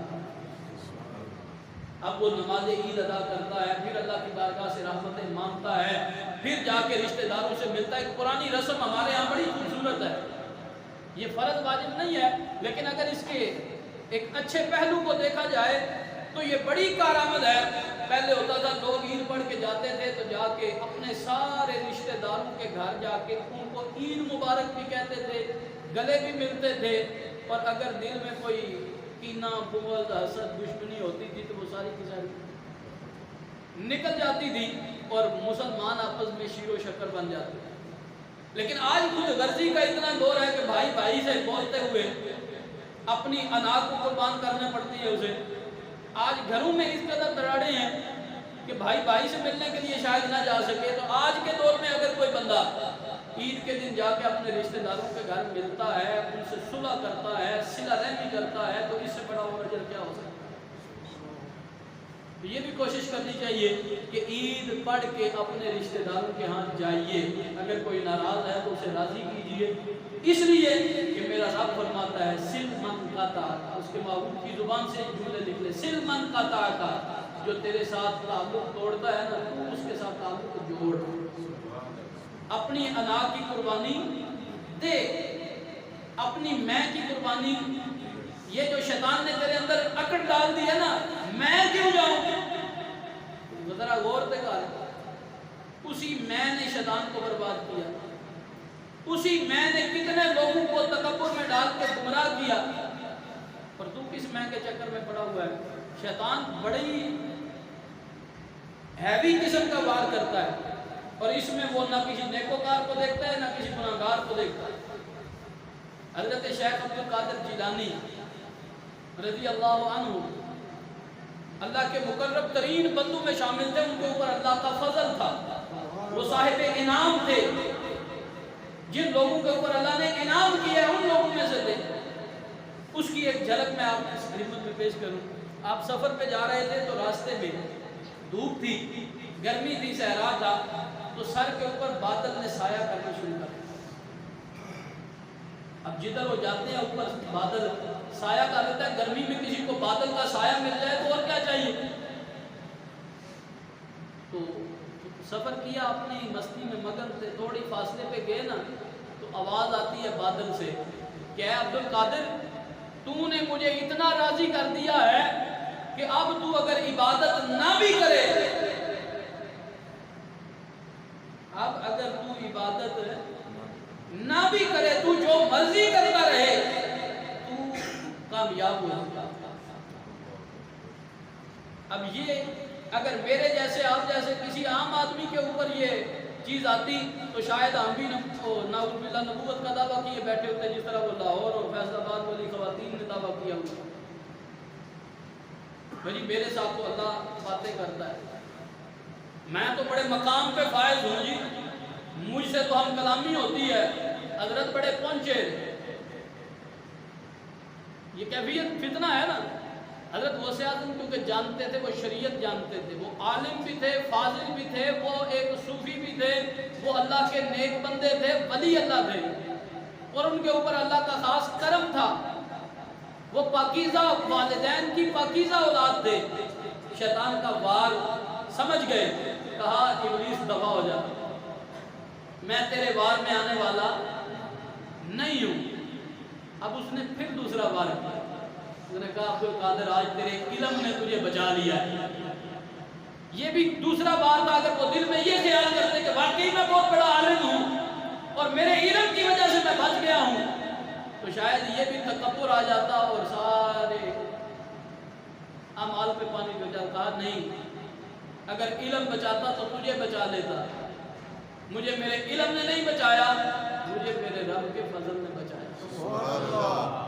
اب وہ نماز عید ادا کرتا ہے، پھر اللہ کی بارگاہ سے رحمتیں مانگتا ہے، پھر جا کے رشتہ داروں سے ملتا ہے۔ ایک پرانی رسم ہمارے ہاں بڑی خوبصورت ہے، یہ فرض واجب نہیں ہے، لیکن اگر اس کے ایک اچھے پہلو کو دیکھا جائے تو یہ بڑی کارآمد ہے۔ پہلے ہوتا تھا لوگ عید پڑھ کے جاتے تھے تو جا کے اپنے سارے رشتہ داروں کے گھر جا کے ان کو عید مبارک بھی کہتے تھے، گلے بھی ملتے تھے، اور اگر دل میں کوئی کینہ، بغض، حسد، دشمنی ہوتی تھی تو وہ ساری کی ساری نکل جاتی تھی اور مسلمان آپس میں شیر و شکر بن جاتے تھے۔ لیکن آج خود غرضی کا اتنا دور ہے کہ بھائی بھائی سے بولتے ہوئے اپنی انا کو قربان کرنا پڑتی ہے اسے۔ آج گھروں میں اس قدر دراڑیں ہیں کہ بھائی بھائی سے ملنے کے لیے شاید نہ جا سکے، تو آج کے دور میں اگر کوئی بندہ عید کے دن جا کے اپنے رشتہ داروں کے گھر ملتا ہے، ان سے صلح کرتا ہے، صلہ رحمی کرتا ہے، تو اس سے بڑا اور اجر کیا ہو سکتا ہے؟ یہ بھی کوشش کرنی چاہیے کہ عید پڑھ کے اپنے رشتہ داروں کے ہاں جائیے، اگر کوئی ناراض ہے تو اسے راضی کیجیے، اس لیے کہ میرا رب فرماتا ہے سل من قطع، اس کے محبوب کی زبان سے جملے نکلے، سل من قطع کا، جو تیرے ساتھ تعلق توڑتا ہے نا تو اس کے ساتھ تعلق کو جوڑ، اپنی انا کی قربانی دے، اپنی میں کی قربانی۔ یہ جو شیطان نے تیرے اندر اکڑ ڈال دی ہے نا، میں کیوں جاؤں، ذرا غور سے کہا، اسی میں نے شیطان کو برباد کیا، اسی میں نے کتنے لوگوں کو تکبر میں ڈال کے گمراہ کیا، اور تو کس میں کے چکر میں پڑا ہوا ہے۔ شیطان بڑی ہیوی قسم کا وار کرتا ہے، اور اس میں وہ نہ کسی نیکوکار کو دیکھتا ہے نہ کسی گناہگار کو دیکھتا ہے۔ حضرت شیخ عبد القادر جیلانی رضی اللہ عنہ اللہ کے مقرب ترین بندوں میں شامل تھے، ان کے اوپر اللہ کا فضل تھا، وہ صاحب انعام تھے، جن لوگوں کے اوپر اللہ نے انعام کیا ہے ان لوگوں میں سے تھے۔ اس کی ایک جھلک میں آپ کی خدمت میں پیش کروں۔ آپ سفر پہ جا رہے تھے تو راستے میں دھوپ تھی، گرمی تھی، صحرا تھا، تو سر کے اوپر بادل نے سایہ کرنا شروع کر دیا۔ اب جدھر وہ جاتے ہیں اوپر بادل سایہ کر دیتا ہے، گرمی میں کسی کو بادل کا سایہ مل جائے تو اور کیا چاہیے۔ تو سفر کیا، اپنی مستی میں مگن تھے، تھوڑی فاصلے پہ گئے نا تو آواز آتی ہے بادل سے کہ اے عبد القادر، تو نے مجھے اتنا راضی کر دیا ہے کہ اب تو اگر عبادت نہ بھی کرے، اب اگر تو عبادت نہ بھی کرے، تو جو مرضی کرتا رہے، تو کامیاب ہو جائے۔ اب یہ اگر میرے جیسے آپ جیسے کسی عام آدمی کے اوپر یہ چیز آتی تو شاید ہم بھی نعوذ باللہ نبوت کا دعویٰ کیے بیٹھے ہوتے، جس طرح وہ لاہور اور فیصل آباد والی خواتین نے دعویٰ کیا ہوتا۔ بھائی میرے ساتھ تو اللہ باتیں کرتا ہے، میں تو بڑے مقام پہ فائز ہوں جی، مجھ سے تو ہم کلامی ہوتی ہے، حضرت بڑے پہنچے۔ یہ کیفیت فتنہ ہے نا۔ حضرت غوث اعظم کیونکہ جانتے تھے، وہ شریعت جانتے تھے، وہ عالم بھی تھے، فاضل بھی تھے، وہ ایک صوفی بھی تھے، وہ اللہ کے نیک بندے تھے، ولی اللہ تھے، اور ان کے اوپر اللہ کا خاص کرم تھا۔ وہ پاکیزہ والدین کی پاکیزہ اولاد تھے۔ شیطان کا وار سمجھ گئے، کہا ابلیس دفع ہو جا، میں تیرے وار میں آنے والا نہیں ہوں۔ اب اس نے پھر دوسرا وار کیا، اس نے کہا عبد القادر آج تیرے علم نے تجھے بچا لیا ہے۔ یہ بھی دوسرا بار تھا، اگر وہ دل میں یہ خیال کرتے کہ واقعی میں بہت بڑا عالم ہوں اور میرے علم کی وجہ سے میں بچ گیا ہوں، تو شاید یہ بھی تکبر آ جاتا اور سارے اعمال پہ پانی گر جاتا۔ کہا نہیں، اگر علم بچاتا تو تجھے بچا لیتا، مجھے میرے علم نے نہیں بچایا، مجھے میرے رب کے فضل نے بچایا۔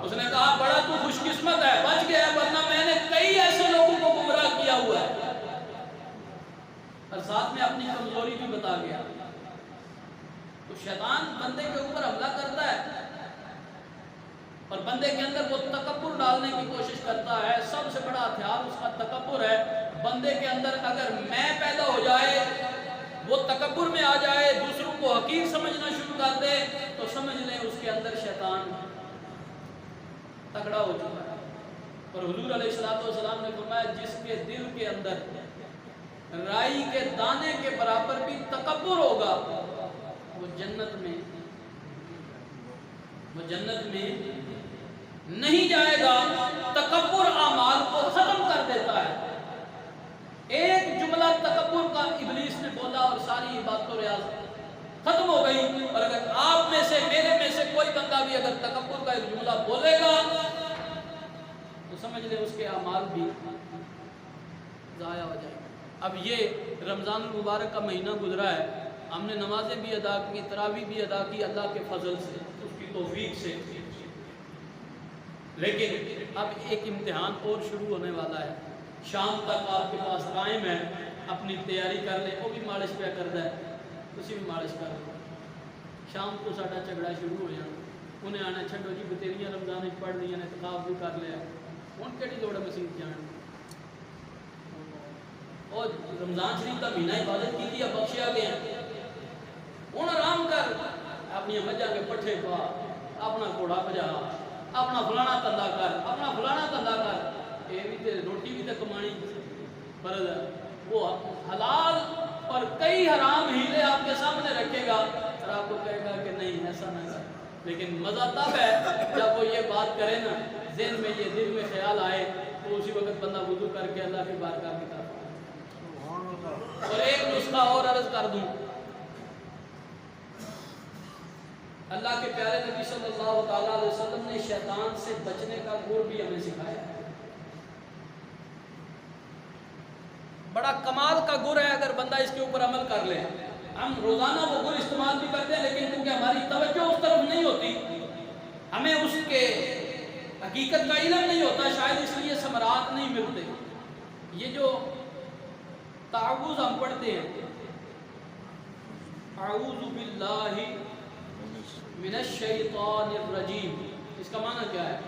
اس نے کہا بڑا تو خوش قسمت ہے، بچ گیا، ورنہ میں نے کئی ایسے لوگوں کو گمراہ کیا ہوا ہے، اور ساتھ میں اپنی کمزوری بھی بتا گیا۔ تو شیطان بندے کے اوپر حملہ کرتا ہے اور بندے کے اندر وہ تکبر ڈالنے کی کوشش کرتا ہے۔ سب سے بڑا ہتھیار اس کا تکبر ہے۔ بندے کے اندر اگر میں پیدا ہو جائے، وہ تکبر میں آ جائے، دوسروں کو حقیر سمجھنا شروع کر دے، تو سمجھ لیں اس کے اندر شیطان تگڑا ہو چکا ہے۔ اور حضور علیہ السلام نے فرمایا جس کے دل کے اندر رائی کے دانے کے برابر بھی تکبر ہوگا، وہ جنت میں نہیں جائے گا۔ تکبر اعمال کو ختم کر دیتا ہے۔ ایک جملہ تکبر کا ابلیس نے بولا اور ساری عبادت و ریاضت ختم ہو گئی۔ اور اگر آپ میں سے، میرے میں سے کوئی بندہ بھی اگر تکبر کا ایک جملہ بولے گا تو سمجھ لیں اس کے اعمال بھی ضائع ہو جائیں گے۔ اب یہ رمضان المبارک کا مہینہ گزرا ہے، ہم نے نمازیں بھی ادا کی، تراویح بھی ادا کی اللہ کے فضل سے، اس کی توفیق سے، لیکن اب ایک امتحان اور شروع ہونے والا ہے۔ شام تک آپ کے پاس ٹائم ہے، اپنی تیاری کر لیں۔ وہ بھی مالش پہ کرتا ہے، اسی بھی مالش کر لیں۔ شام کو ساڈا جھگڑا شروع ہو جانا، انہیں آنا چھڈو جی بتیریاں رمضان پڑھ لی نے، اعتکاف بھی کر لیا، ہوں کہڑی لوڑ ہے مسیح جان۔ اور رمضان شریف کا مہینہ عبادت کی ہے، بخشیا گیا، ہوں آرام کر، اپنی مجھا کے پٹھے پا، اپنا گھوڑا بجا، اپنا فلانا دھندا کر، اپنا فلانا دھندا کر۔ یہ بھی تے روٹی بھی تے کمانی فرض ہے۔ وہ حلال اور کئی حرام ہیلے آپ کے سامنے رکھے گا اور آپ کو کہے گا کہ نہیں ایسا نہ کر، لیکن مزہ تب ہے جب وہ یہ بات کرے نا، ذہن میں یہ دل میں خیال آئے، تو اسی وقت بندہ وضو کر کے اللہ کی بارگاہ کی طرف۔ اور ایک نسخہ اور عرض کر دوں، اللہ کے پیارے نبی صلی اللہ تعالیٰ علیہ وسلم نے شیطان سے بچنے کا گر بھی ہمیں سکھایا ہے۔ بڑا کمال کا گر ہے اگر بندہ اس کے اوپر عمل کر لے۔ ہم روزانہ وہ گر استعمال بھی کرتے ہیں، لیکن کیونکہ ہماری توجہ اس طرف نہیں ہوتی، ہمیں اس کے حقیقت کا علم نہیں ہوتا، شاید اس لیے ثمرات نہیں ملتے۔ یہ جو تعوذ ہم پڑھتے ہیں، اعوذ باللہ من الشیطان الرجیم، اس کا معنی کیا ہے؟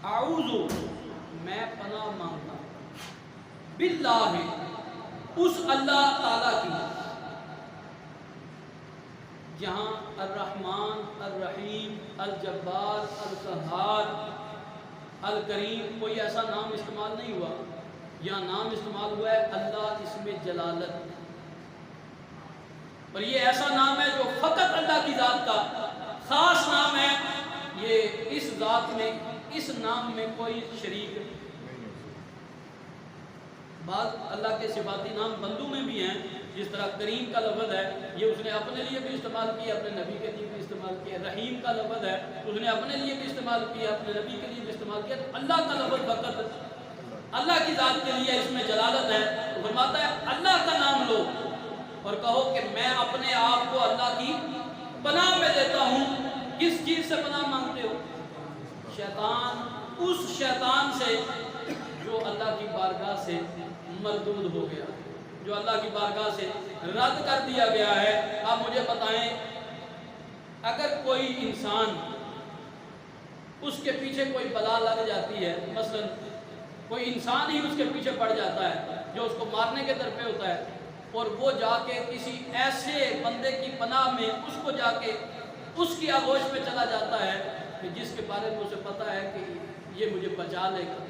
اعوذ میں پناہ مانگتا ہوں، باللہ اس اللہ تعالیٰ کی جہاں الرحمن الرحیم الجبار القہار الکریم کوئی ایسا نام استعمال نہیں ہوا، یہاں نام استعمال ہوا ہے اللہ اسم جلالت، اور یہ ایسا نام ہے جو فقط اللہ کی ذات کا خاص نام ہے۔ یہ اس ذات میں، اس نام میں کوئی شریک نہیں۔ بعض اللہ کے صفاتی نام بندوں میں بھی ہیں، جس طرح کریم کا لفظ ہے یہ اس نے اپنے لیے بھی استعمال کیا، اپنے نبی کے لیے بھی استعمال کیا۔ رحیم کا لفظ ہے اس نے اپنے لیے بھی استعمال کیا، اپنے نبی کے لیے بھی استعمال کیا۔ تو اللہ کا لفظ فقط اللہ کی ذات کے لیے اس میں جلالت ہے، تو فرماتا ہے اللہ کا نام لو اور کہو کہ میں اپنے آپ کو اللہ کی پناہ میں دیتا ہوں۔ کس چیز سے پناہ مانگتے ہو؟ شیطان، اس شیطان سے جو اللہ کی بارگاہ سے مردود ہو گیا، جو اللہ کی بارگاہ سے رد کر دیا گیا ہے۔ آپ مجھے بتائیں، اگر کوئی انسان اس کے پیچھے کوئی بلا لگ جاتی ہے، مثلا کوئی انسان ہی اس کے پیچھے پڑ جاتا ہے جو اس کو مارنے کے در پہ ہوتا ہے، اور وہ جا کے کسی ایسے بندے کی پناہ میں اس کو جا کے اس کی آغوش میں چلا جاتا ہے کہ جس کے بارے میں اسے پتا ہے کہ یہ مجھے بچا لے گا،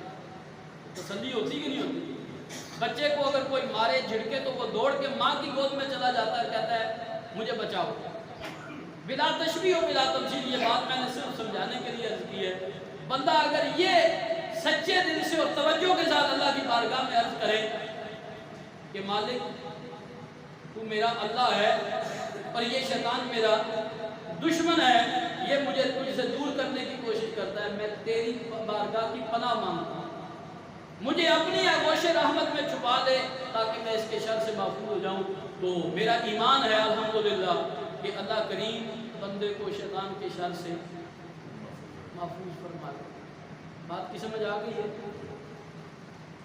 تسلی ہوتی کہ نہیں ہوتی؟ بچے کو اگر کوئی مارے جھڑکے تو وہ دوڑ کے ماں کی گود میں چلا جاتا ہے، کہتا ہے مجھے بچاؤ۔ بلا تشبیہ و بلا تمثیل، یہ بات میں نے صرف سمجھانے کے لیے عرض کی ہے۔ بندہ اگر یہ سچے دل سے اور توجہ کے ساتھ اللہ کی بارگاہ میں عرض کرے کہ مالک تو میرا اللہ ہے اور یہ شیطان میرا دشمن ہے، یہ مجھے تجھ سے دور کرنے کی کوشش کرتا ہے، میں تیری بارگاہ کی پناہ مانگتا ہوں، مجھے اپنی آغوش رحمت میں چھپا دے تاکہ میں اس کے شر سے محفوظ ہو جاؤں۔ تو میرا ایمان ہے الحمدللہ کہ اللہ کریم بندے کو شیطان کے شر سے محفوظ فرما دے۔ بات کی سمجھ آ گئی ہے؟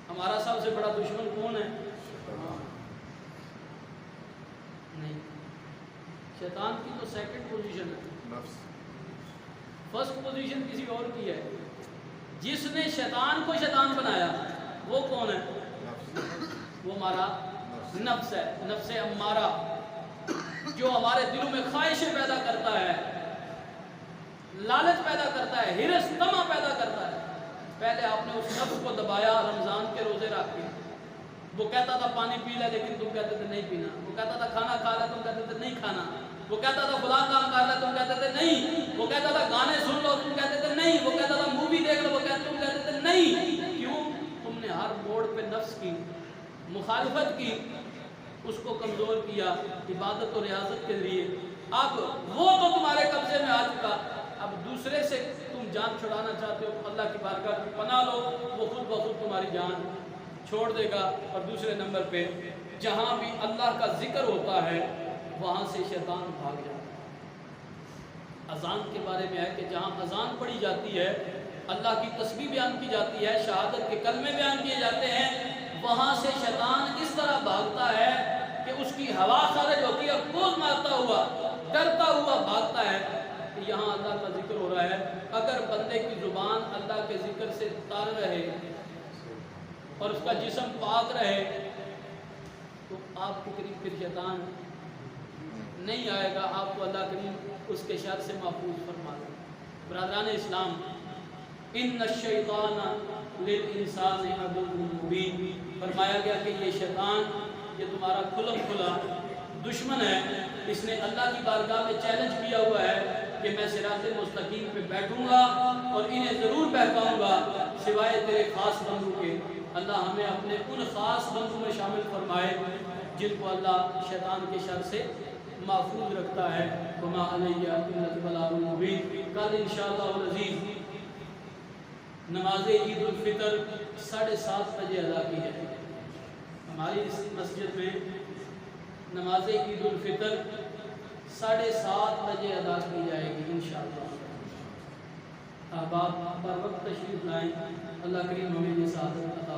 ہمارا سب سے بڑا دشمن کون ہے؟ نہیں، شیطان کی تو سیکنڈ پوزیشن ہے، فرسٹ پوزیشن کسی اور کی ہے۔ جس نے شیطان کو شیطان بنایا وہ کون ہے؟ وہ ہمارا نفس ہے، نفس امارہ، جو ہمارے دلوں میں خواہشیں پیدا کرتا ہے، لالچ پیدا کرتا ہے، ہرس طمع پیدا کرتا ہے۔ پہلے آپ نے اس نفس کو دبایا رمضان کے روزے رکھ کے، وہ کہتا تھا پانی پی لے لیکن تم کہتے تھے نہیں پینا، وہ کہتا تھا کھانا کھا لے تم کہتے تھے نہیں کھانا، وہ کہتا تھا فلاں کام کر لے تم کہتے تھے نہیں، وہ کہتا تھا گانے سن لو تم کہتے تھے نہیں، وہ کہتا تھا مووی دیکھ لو تم کہتے تھے نہیں۔ کیوں؟ تم نے ہر موڑ پہ نفس کی مخالفت کی، اس کو کمزور کیا عبادت و ریاضت کے لیے۔ اب وہ تو تمہارے قبضے میں آ چکا، اب دوسرے سے تم جان چھڑانا چاہتے ہو، اللہ کی بارگاہ کی پناہ لو، وہ خود بخود تمہاری جان چھوڑ دے گا۔ اور دوسرے نمبر پہ جہاں بھی اللہ کا ذکر ہوتا ہے وہاں سے شیطان بھاگ جاتا ہے۔ اذان کے بارے میں ہے کہ جہاں اذان پڑھی جاتی ہے، اللہ کی تسبیح بیان کی جاتی ہے، شہادت کے کلمے بیان کیے جاتے ہیں، وہاں سے شیطان اس طرح بھاگتا ہے کہ اس کی ہوا خارج ہوتی ہے اور کوز مارتا ہوا، ڈرتا ہوا بھاگتا ہے کہ یہاں اللہ کا ذکر ہو رہا ہے۔ اگر بندے کی زبان اللہ کے ذکر سے تر رہے اور اس کا جسم پاک رہے تو آپ کے قریب پھر شیطان نہیں آئے گا، آپ کو اللہ کریم اس کے شر سے محفوظ فرما دے۔ برادران اسلام، ان الشیطان للانسان عدو مبین، فرمایا گیا کہ یہ شیطان یہ تمہارا کھلم کھلا دشمن ہے۔ اس نے اللہ کی بارگاہ میں چیلنج کیا ہوا ہے کہ میں صراط مستقیم پہ بیٹھوں گا اور انہیں ضرور بہکاؤں گا سوائے تیرے خاص بندوں کے۔ اللہ ہمیں اپنے ان خاص بندوں میں شامل فرمائے جن کو اللہ شیطان کے شر سے محفوظ رکھتا ہے۔ وما علیہ الا البلاغ المبین۔ کل انشاءاللہ العزیز نماز عید الفطر 7:30 بجے ادا کی جائے گی۔ ہماری اس مسجد میں نماز عید الفطر 7:30 بجے ادا کی جائے گی انشاءاللہ۔ احباب پر وقت تشریف لائیں، اللہ کریم ہمیں یہ سعادت عطا